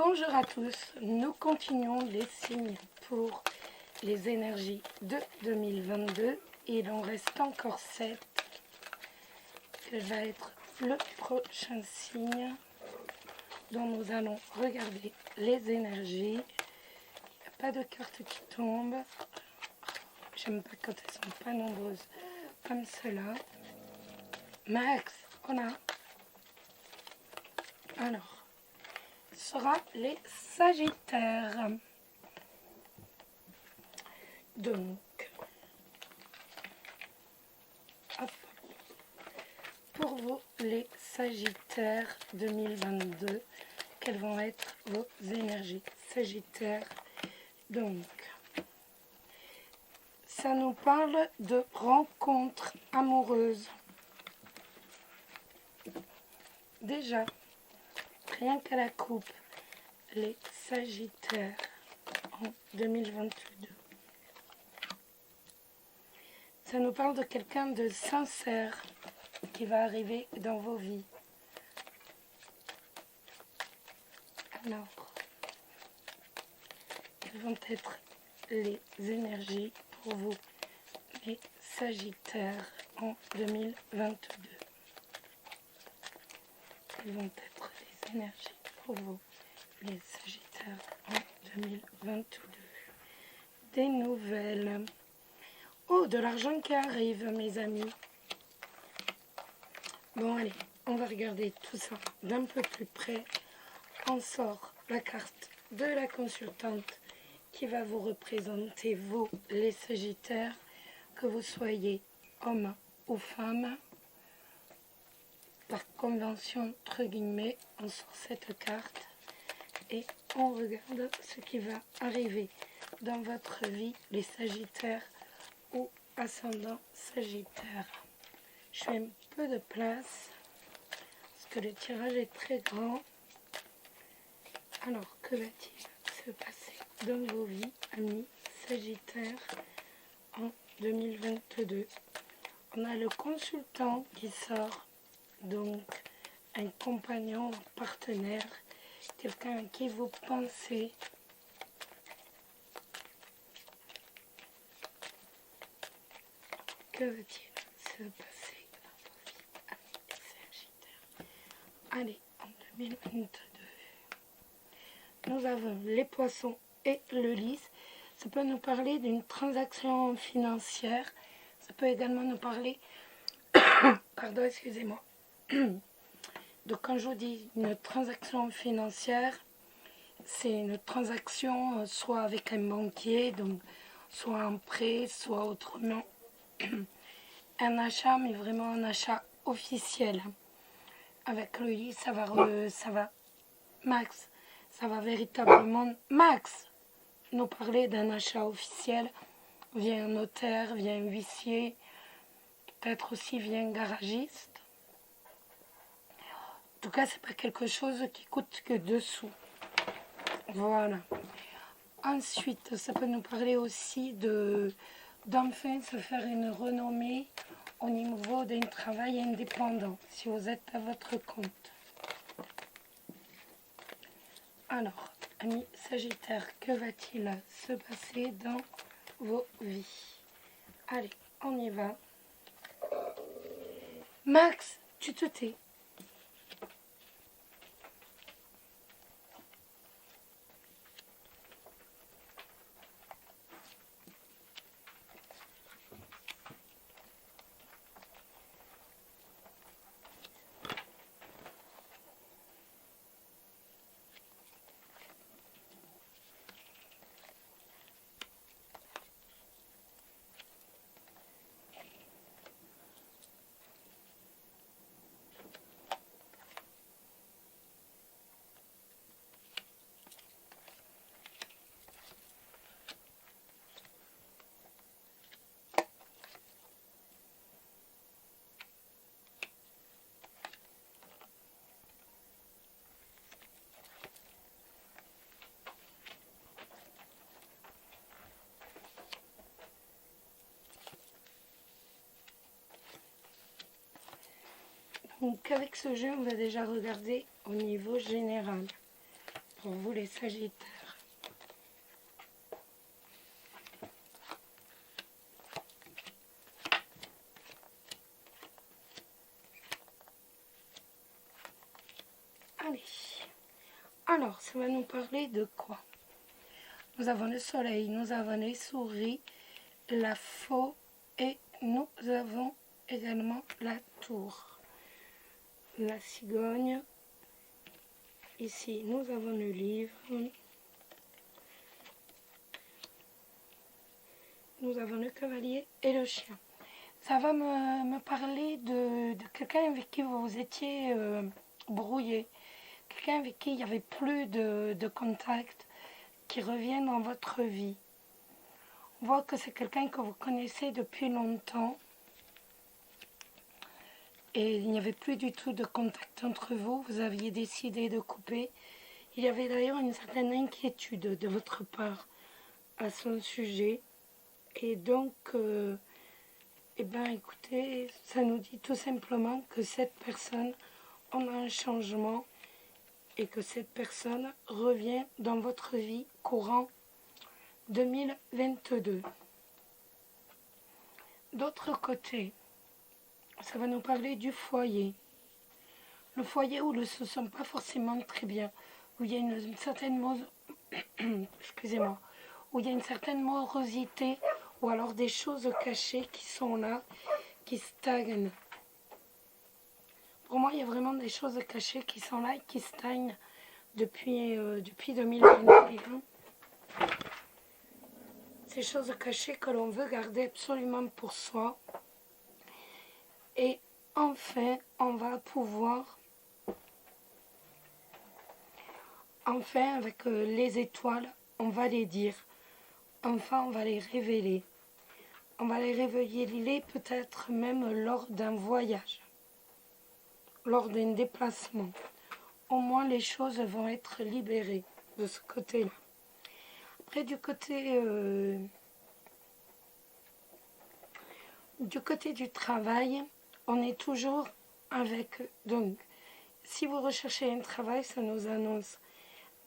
Bonjour à tous, nous continuons les signes pour les énergies de 2022. Il en reste encore 7. Quel va être le prochain signe dont nous allons regarder les énergies. Il n'y a pas de cartes qui tombent. J'aime pas quand elles sont pas nombreuses comme cela. Max, voilà. Alors, ce sera les Sagittaires. Donc, hop. Pour vous, les Sagittaires 2022, quelles vont être vos énergies Sagittaires? Donc, ça nous parle de rencontres amoureuses. Déjà, rien qu'à la coupe, les Sagittaires en 2022. Ça nous parle de quelqu'un de sincère qui va arriver dans vos vies. Alors, quelles vont être les énergies pour vous, les Sagittaires en 2022? Quelles vont être les énergies pour vous, les Sagittaires en 2022? Des nouvelles. Oh, de l'argent qui arrive, mes amis. Bon, allez, on va regarder tout ça d'un peu plus près. On sort la carte de la consultante qui va vous représenter, vous, les Sagittaires, que vous soyez homme ou femme. Par convention, entre guillemets, on sort cette carte et on regarde ce qui va arriver dans votre vie, les Sagittaires ou ascendant Sagittaire. Je fais un peu de place parce que le tirage est très grand. Alors, que va-t-il se passer dans vos vies, amis Sagittaires, en 2022? On a le consultant qui sort, donc un compagnon, un partenaire, quelqu'un à qui vous pensez. Que va-t-il se passer dans vos vies, amis Sagittaires? Allez, en 2022. Nous avons les poissons et le lys. Ça peut nous parler d'une transaction financière. Ça peut également nous parler... Pardon, excusez-moi. Donc quand je vous dis une transaction financière, c'est une transaction soit avec un banquier, donc soit un prêt, soit autrement un achat, mais vraiment un achat officiel. Avec le lys, ça va... Max, ça va véritablement, Max, nous parler d'un achat officiel via un notaire, via un huissier, peut-être aussi via un garagiste. En tout cas, c'est pas quelque chose qui coûte que 2 sous. Voilà. Ensuite, ça peut nous parler aussi d'enfin se faire une renommée au niveau d'un travail indépendant, si vous êtes à votre compte. Alors, amis Sagittaires, que va-t-il se passer dans vos vies? Allez, on y va. Max, tu te tais. Donc avec ce jeu, on va déjà regarder au niveau général. pour vous les Sagittaires. Allez, alors ça va nous parler de quoi? Nous avons le soleil, nous avons les souris, la faux et nous avons également la tour, la cigogne. Ici, nous avons le livre. Nous avons le cavalier et le chien. Ça va me parler de quelqu'un avec qui vous étiez brouillé. Quelqu'un avec qui il n'y avait plus de contact, qui revient dans votre vie. On voit que c'est quelqu'un que vous connaissez depuis longtemps. Et il n'y avait plus du tout de contact entre vous. Vous aviez décidé de couper. Il y avait d'ailleurs une certaine inquiétude de votre part à son sujet. Et donc, eh bien, écoutez, ça nous dit tout simplement que cette personne, on a un changement et que cette personne revient dans votre vie courant 2022. D'autre côté, ça va nous parler du foyer. Le foyer où ne se sent pas forcément très bien, où il y a une certaine excusez-moi, où il y a une certaine morosité, ou alors des choses cachées qui sont là, qui stagnent. Pour moi, il y a vraiment des choses cachées qui sont là et qui stagnent depuis 2021. Ces choses cachées que l'on veut garder absolument pour soi. Et enfin, on va pouvoir, avec les étoiles, on va les dire. Enfin, on va les révéler. On va les révéler peut-être même lors d'un voyage, lors d'un déplacement. Au moins, les choses vont être libérées de ce côté-là. Après, du côté du travail, on est toujours avec... Donc, si vous recherchez un travail, ça nous annonce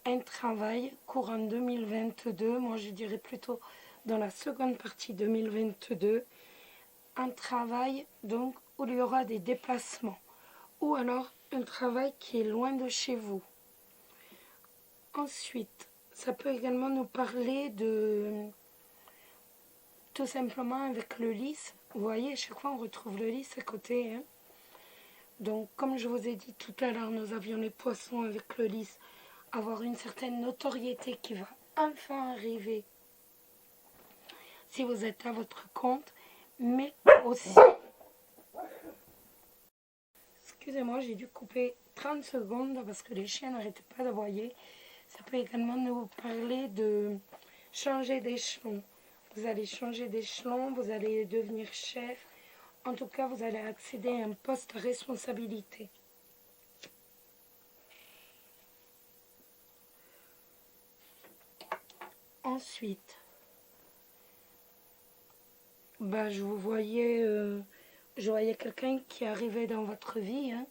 un travail courant 2022. Moi, je dirais plutôt dans la seconde partie 2022. Un travail, donc, où il y aura des déplacements. Ou alors, un travail qui est loin de chez vous. Ensuite, ça peut également nous parler de... Tout simplement avec le lys. Vous voyez, à chaque fois, on retrouve le lys à côté. Hein. Donc, comme je vous ai dit tout à l'heure, nous avions les poissons avec le lys. Avoir une certaine notoriété qui va enfin arriver si vous êtes à votre compte. Mais aussi... Excusez-moi, j'ai dû couper 30 secondes parce que les chiens n'arrêtaient pas d'aboyer. Ça peut également nous parler de changer d'échelon. Vous allez changer d'échelon, vous allez devenir chef. En tout cas, vous allez accéder à un poste à responsabilité. Ensuite, je voyais quelqu'un qui arrivait dans votre vie, hein,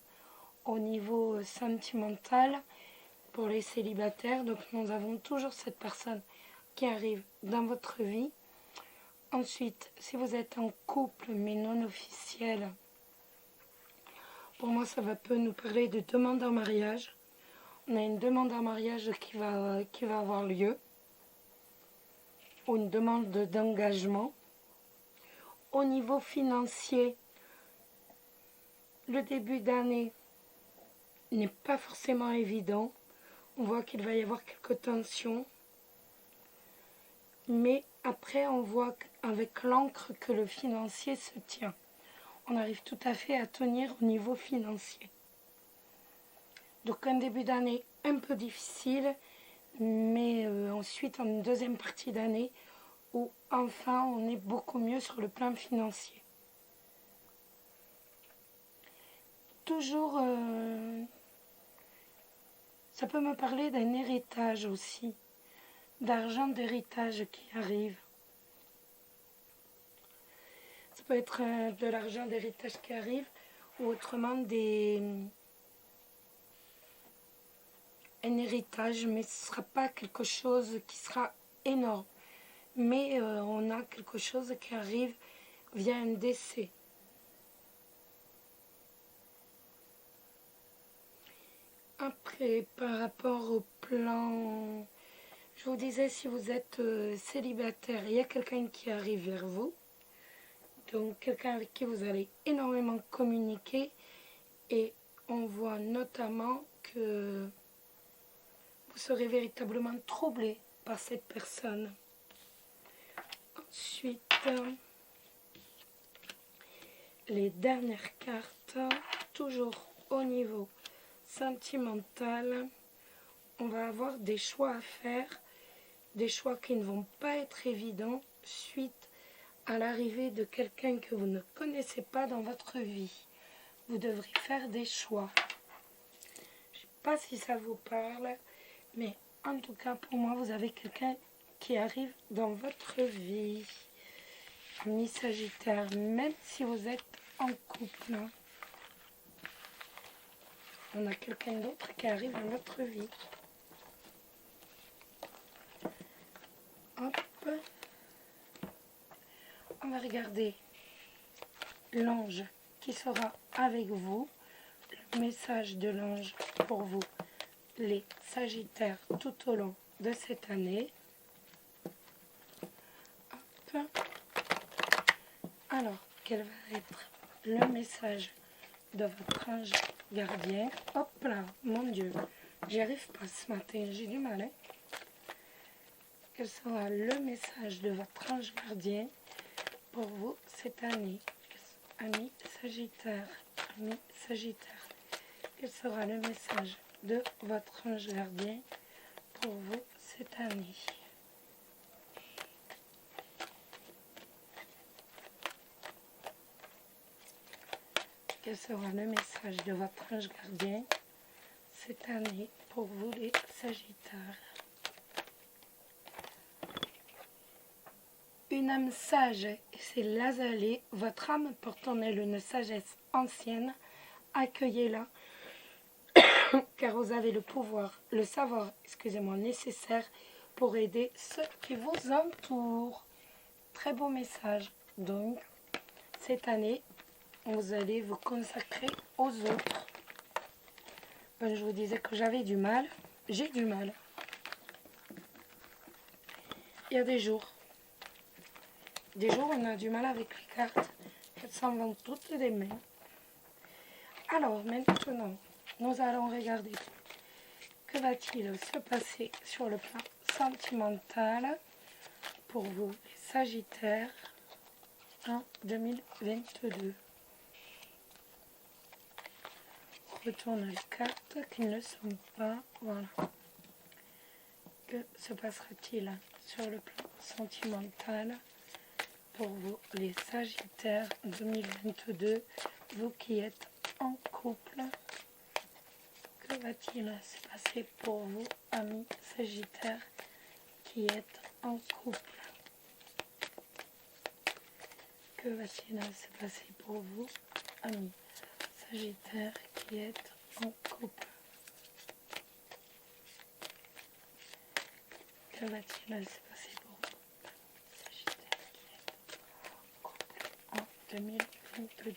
au niveau sentimental, pour les célibataires. Donc, nous avons toujours cette personne qui arrive dans votre vie. Ensuite, si vous êtes en couple mais non officiel, pour moi, ça peut nous parler de demande en mariage. On a une demande en mariage qui va avoir lieu, ou une demande d'engagement. Au niveau financier, le début d'année n'est pas forcément évident. On voit qu'il va y avoir quelques tensions. Mais après, on voit avec l'encre que le financier se tient. On arrive tout à fait à tenir au niveau financier. Donc un début d'année un peu difficile, mais ensuite en une deuxième partie d'année où enfin on est beaucoup mieux sur le plan financier. Toujours, ça peut me parler d'un héritage aussi, d'argent d'héritage qui arrive. Ça peut être de l'argent d'héritage qui arrive, ou autrement un héritage, mais ce ne sera pas quelque chose qui sera énorme. Mais on a quelque chose qui arrive via un décès. Après, par rapport au plan, je vous disais, si vous êtes célibataire, il y a quelqu'un qui arrive vers vous. Donc, quelqu'un avec qui vous allez énormément communiquer. Et on voit notamment que vous serez véritablement troublé par cette personne. Ensuite, les dernières cartes, toujours au niveau sentimental, on va avoir des choix à faire, des choix qui ne vont pas être évidents suite à l'arrivée de quelqu'un que vous ne connaissez pas dans votre vie. Vous devrez faire des choix. Je ne sais pas si ça vous parle, mais en tout cas pour moi, vous avez quelqu'un qui arrive dans votre vie. Ami Sagittaire, même si vous êtes en couple, on a quelqu'un d'autre qui arrive dans votre vie. Hop. On va regarder l'ange qui sera avec vous. Le message de l'ange pour vous, les Sagittaires, tout au long de cette année. Hop. Alors, quel va être le message de votre ange gardien? Hop là, mon Dieu, j'y arrive pas ce matin, j'ai du mal. Quel sera le message de votre ange gardien pour vous cette année? Amis Sagittaire, amis Sagittaire, quel sera le message de votre ange gardien pour vous cette année? Quel sera le message de votre ange gardien cette année pour vous les Sagittaires? Une âme sage, c'est l'azalée. Votre âme porte en elle une sagesse ancienne. Accueillez-la, car vous avez le pouvoir, le savoir, excusez-moi, nécessaire pour aider ceux qui vous entourent. Très beau message. Donc, cette année, vous allez vous consacrer aux autres. Ben, je vous disais que j'avais du mal. J'ai du mal. Il y a des jours on a du mal avec les cartes. Elles s'en vont toutes des mains. Alors, maintenant, nous allons regarder que va-t-il se passer sur le plan sentimental pour vous, les Sagittaires, en 2022. Retourne les cartes qui ne sont pas. Voilà. Que se passera-t-il sur le plan sentimental pour vous, les Sagittaires 2022, vous qui êtes en couple? Que va-t-il se passer pour vous, amis Sagittaires qui êtes en couple? Que va-t-il se passer pour vous, amis Sagittaires qui êtes en couple? Que va-t-il se passer pour vous, Sagittaire qui êtes en couple en 2022?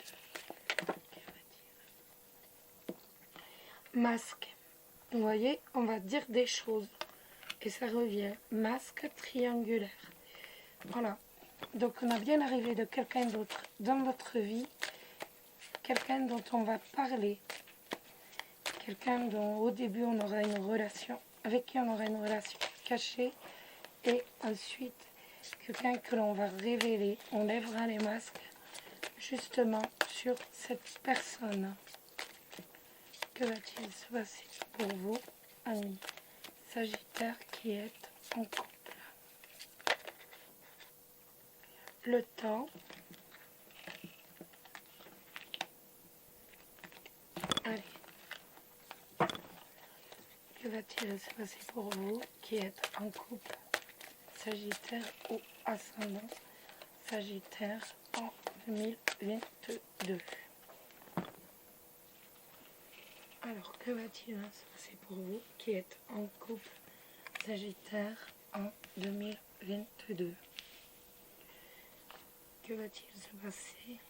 Masque. Vous voyez, on va dire des choses. Et ça revient. Masque triangulaire. Voilà. Donc on a bien arrivé de quelqu'un d'autre dans votre vie. Quelqu'un dont on va parler. Quelqu'un dont au début on aura une relation. Avec qui on aura une relation cachée. Et ensuite, quelqu'un que l'on va révéler. On lèvera les masques justement sur cette personne. Que va-t-il se passer pour vous, amis Sagittaires qui êtes en couple? Le temps. Allez. Que va-t-il se passer pour vous qui êtes en couple, Sagittaire ou ascendant Sagittaire en 2022? Alors, que va-t-il se passer pour vous qui êtes en couple Sagittaire en 2022? Que va-t-il se passer?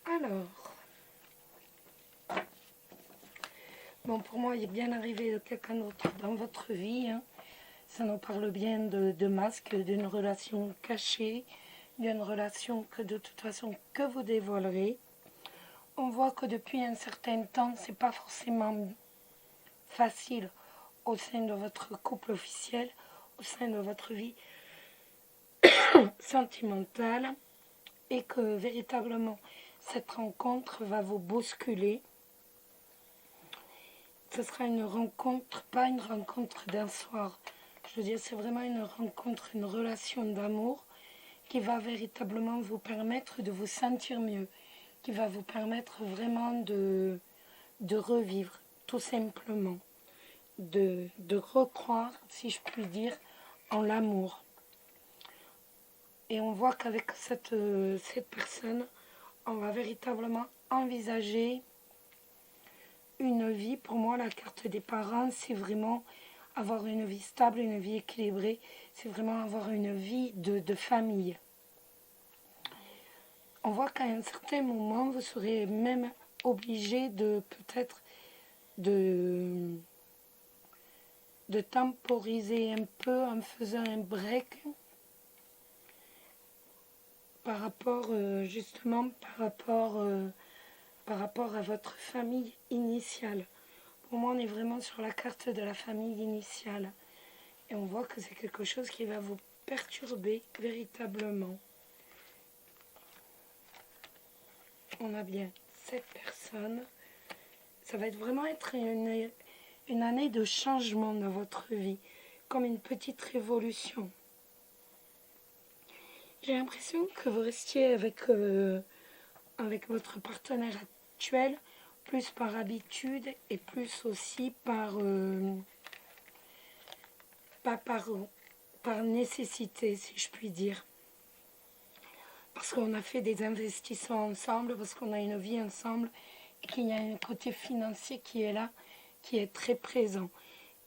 Alors, bon, pour moi, il est bien arrivé de quelqu'un d'autre dans votre vie. Hein. Ça nous parle bien de masque, d'une relation cachée, d'une relation que de toute façon que vous dévoilerez. On voit que depuis un certain temps, c'est pas forcément facile au sein de votre couple officiel, au sein de votre vie sentimentale, et que véritablement cette rencontre va vous bousculer. Ce sera une rencontre, pas une rencontre d'un soir. Je veux dire, c'est vraiment une rencontre, une relation d'amour qui va véritablement vous permettre de vous sentir mieux, qui va vous permettre vraiment de revivre, tout simplement, de recroire, si je puis dire, en l'amour. Et on voit qu'avec cette personne, on va véritablement envisager une vie. Pour moi, la carte des parents, c'est vraiment avoir une vie stable, une vie équilibrée. C'est vraiment avoir une vie de famille. On voit qu'à un certain moment, vous serez même obligé de peut-être de temporiser un peu en faisant un break par rapport justement par rapport à votre famille initiale. Pour moi, on est vraiment sur la carte de la famille initiale. Et on voit que c'est quelque chose qui va vous perturber véritablement. On a bien cette personne. Ça va vraiment être une année de changement dans votre vie, comme une petite révolution. J'ai l'impression que vous restiez avec votre partenaire actuel, plus par habitude et plus aussi par nécessité, si je puis dire. Parce qu'on a fait des investissements ensemble, parce qu'on a une vie ensemble, et qu'il y a un côté financier qui est là, qui est très présent.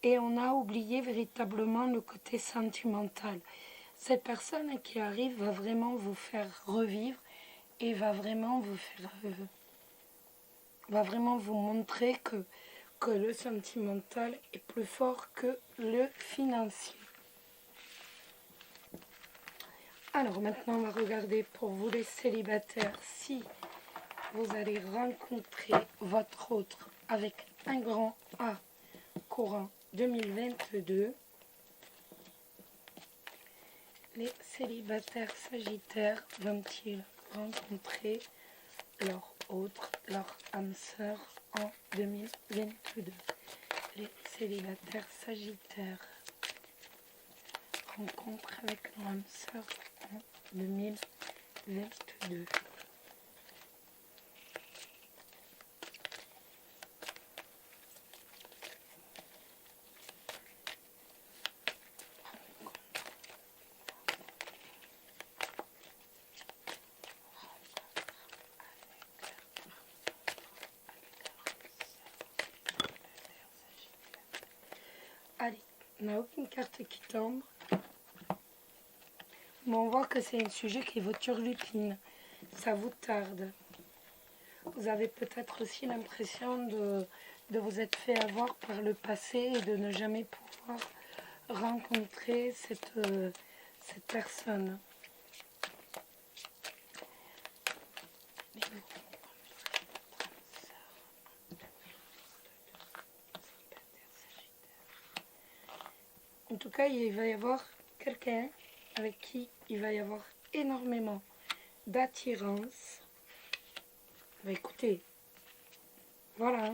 Et on a oublié véritablement le côté sentimental. Cette personne qui arrive va vraiment vous faire revivre et va vraiment vous montrer que le sentimental est plus fort que le financier. Alors maintenant, on va regarder pour vous les célibataires si vous allez rencontrer votre autre avec un grand A courant 2022. Les célibataires sagittaires vont-ils rencontrer leur autre, leur âme sœur en 2022? Les célibataires sagittaires rencontrent avec leur âme sœur en 2022. Allez, on n'a aucune carte qui tombe. Mais on voit que c'est un sujet qui vous turlupine. Ça vous tarde. Vous avez peut-être aussi l'impression de vous être fait avoir par le passé et de ne jamais pouvoir rencontrer cette personne. En tout cas, il va y avoir quelqu'un avec qui il va y avoir énormément d'attirance. Bah écoutez, voilà.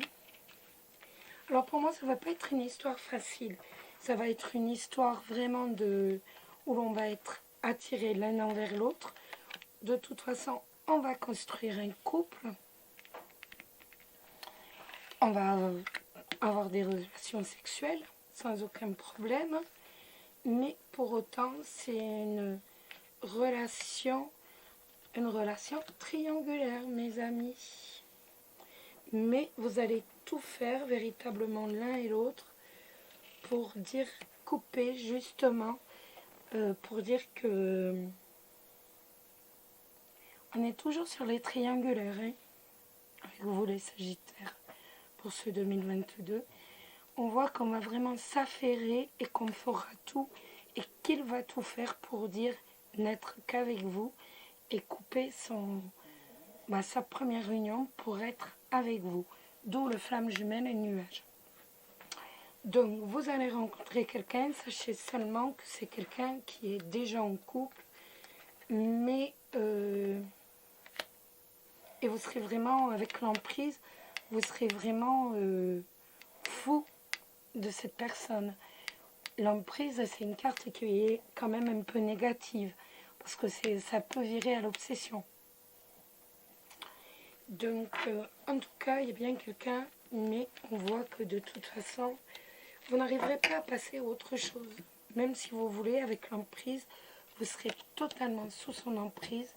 Alors pour moi, ça ne va pas être une histoire facile. Ça va être une histoire vraiment où l'on va être attirés l'un envers l'autre. De toute façon, on va construire un couple. On va avoir des relations sexuelles sans aucun problème. Mais pour autant, c'est une relation triangulaire, mes amis. Mais vous allez tout faire véritablement l'un et l'autre pour dire couper, justement, pour dire que on est toujours sur les triangulaires, hein, avec vous les Sagittaires, pour ce 2022. On voit qu'on va vraiment s'affairer et qu'on fera tout et qu'il va tout faire pour dire n'être qu'avec vous et couper sa première union pour être avec vous. D'où le flamme jumelle et le nuage. Donc vous allez rencontrer quelqu'un, sachez seulement que c'est quelqu'un qui est déjà en couple, mais et vous serez vraiment avec l'emprise, vous serez vraiment fou de cette personne. L'emprise, c'est une carte qui est quand même un peu négative, parce que ça peut virer à l'obsession. Donc, en tout cas, il y a bien quelqu'un, mais on voit que de toute façon, vous n'arriverez pas à passer à autre chose. Même si vous voulez, avec l'emprise, vous serez totalement sous son emprise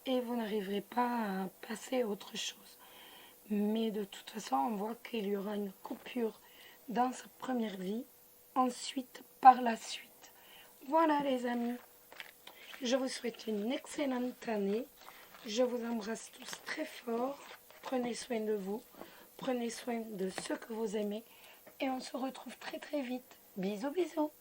et vous n'arriverez pas à passer à autre chose. Mais de toute façon, on voit qu'il y aura une coupure dans sa première vie, ensuite par la suite. Voilà les amis, je vous souhaite une excellente année. Je vous embrasse tous très fort. Prenez soin de vous, prenez soin de ceux que vous aimez et on se retrouve très très vite. Bisous bisous.